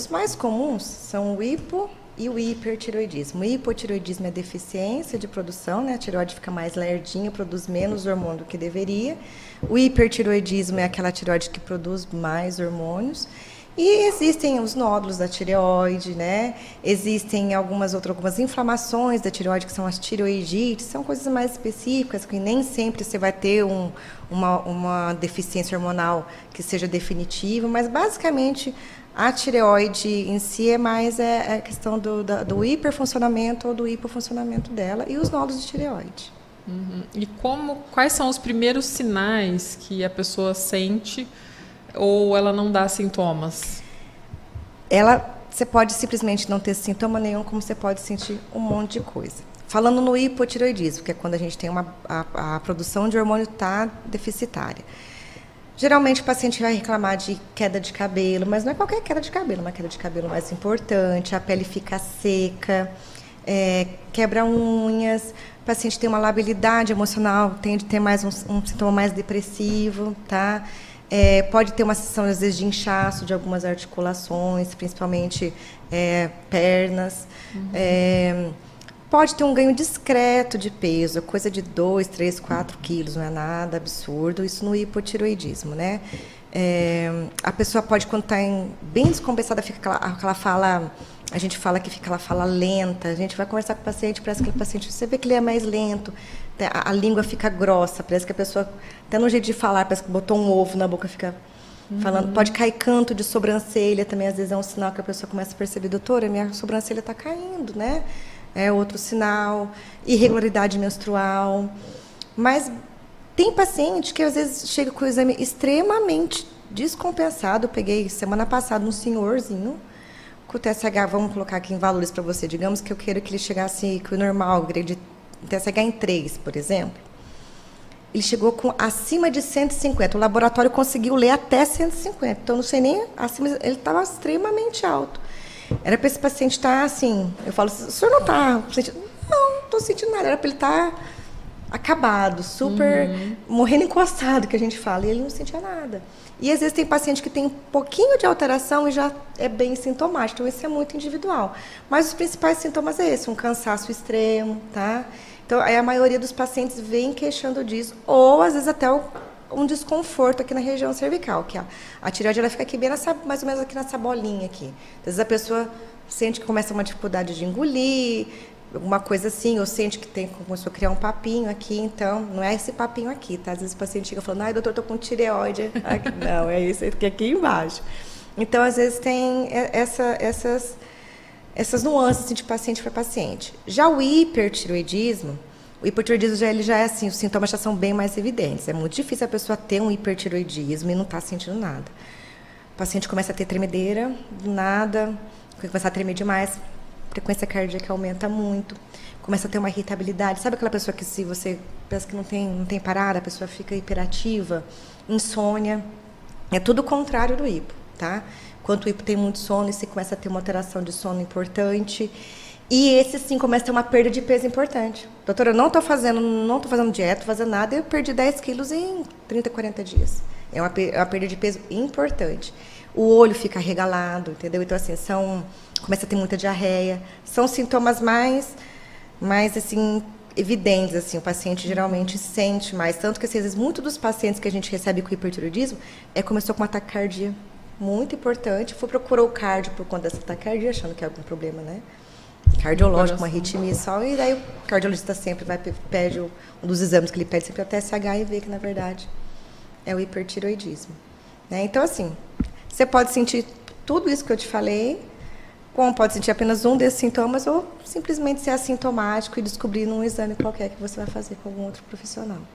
Os mais comuns são o hipo e o hipertireoidismo. O hipotireoidismo é deficiência de produção, né? A tireoide fica mais lerdinha, produz menos hormônio do que deveria. O hipertireoidismo é aquela tireoide que produz mais hormônios. E existem os nódulos da tireoide, né? Existem algumas inflamações da tireoide, que são as tireoidites, são coisas mais específicas, que nem sempre você vai ter uma deficiência hormonal que seja definitiva, mas basicamente a tireoide em si é mais a questão do hiperfuncionamento ou do hipofuncionamento dela e os nódulos de tireoide. Uhum. E quais são os primeiros sinais que a pessoa sente ou ela não dá sintomas? Você pode simplesmente não ter sintoma nenhum, como você pode sentir um monte de coisa. Falando no hipotireoidismo, que é quando a gente tem a produção de hormônio está deficitária. Geralmente o paciente vai reclamar de queda de cabelo, mas não é qualquer queda de cabelo, uma queda de cabelo mais importante, a pele fica seca, quebra unhas, o paciente tem uma labilidade emocional, tende a ter mais um sintoma mais depressivo, tá? Pode ter uma sensação, às vezes, de inchaço de algumas articulações, principalmente pernas. Uhum. Pode ter um ganho discreto de peso, coisa de 2, 3, 4 quilos, não é nada absurdo, isso no hipotireoidismo, né? A pessoa pode, quando está bem descompensada, fica aquela fala, a gente fala que fica aquela fala lenta, a gente vai conversar com o paciente, parece que o paciente, você vê que ele é mais lento, a língua fica grossa, parece que a pessoa, até no jeito de falar, parece que botou um ovo na boca, fica falando. Pode cair canto de sobrancelha, também às vezes é um sinal que a pessoa começa a perceber, doutora, minha sobrancelha está caindo, né? É outro sinal, irregularidade menstrual. Mas tem paciente que às vezes chega com o exame extremamente descompensado. Eu peguei semana passada um senhorzinho com o TSH, vamos colocar aqui em valores para você, digamos que eu quero que ele chegasse com o normal, grade TSH em 3, por exemplo. Ele chegou com acima de 150. O laboratório conseguiu ler até 150. Então, não sei nem acima, ele estava extremamente alto. Era para esse paciente estar assim, eu falo, o senhor não está sentindo? Não, não estou sentindo nada. Era para ele estar acabado, super morrendo encostado, que a gente fala, e ele não sentia nada. E às vezes tem paciente que tem um pouquinho de alteração e já é bem sintomático, então isso é muito individual. Mas os principais sintomas é esse, um cansaço extremo, tá? Então, a maioria dos pacientes vem queixando disso, ou às vezes até um desconforto aqui na região cervical, que a tireoide ela fica aqui bem mais ou menos aqui nessa bolinha aqui. Às vezes a pessoa sente que começa uma dificuldade de engolir, alguma coisa assim, ou sente que começou a criar um papinho aqui, então, não é esse papinho aqui, tá? Às vezes o paciente chega falando, ai, doutor, estou com tireoide. Não, é isso aqui embaixo. Então, às vezes tem essas nuances assim, de paciente para paciente. Já o hipertireoidismo ele já é assim, os sintomas já são bem mais evidentes. É muito difícil a pessoa ter um hipertireoidismo e não estar sentindo nada. O paciente começa a ter tremedeira, do nada, começa a tremer demais, a frequência cardíaca aumenta muito, começa a ter uma irritabilidade. Sabe aquela pessoa que se você pensa que não tem parada, a pessoa fica hiperativa, insônia. É tudo o contrário do hipo, tá? Enquanto o hipo tem muito sono, você começa a ter uma alteração de sono importante. E esse sim começa a ter uma perda de peso importante. Doutora, eu não estou fazendo dieta, não estou fazendo nada, eu perdi 10 quilos em 30, 40 dias. É uma perda de peso importante. O olho fica arregalado, entendeu? Então, assim, começa a ter muita diarreia. São sintomas mais assim, evidentes, assim, o paciente geralmente sente mais. Tanto que, assim, às vezes, muitos dos pacientes que a gente recebe com hipertireoidismo começou com uma taquicardia muito importante, procurou o cardio por conta dessa taquicardia, achando que é algum problema, né? Cardiológico, uma arritmia só, e daí o cardiologista sempre pede um dos exames que ele pede sempre é o TSH e vê que, na verdade, é o hipertireoidismo. Né? Então, assim, você pode sentir tudo isso que eu te falei, como pode sentir apenas um desses sintomas, ou simplesmente ser assintomático e descobrir num exame qualquer que você vai fazer com algum outro profissional.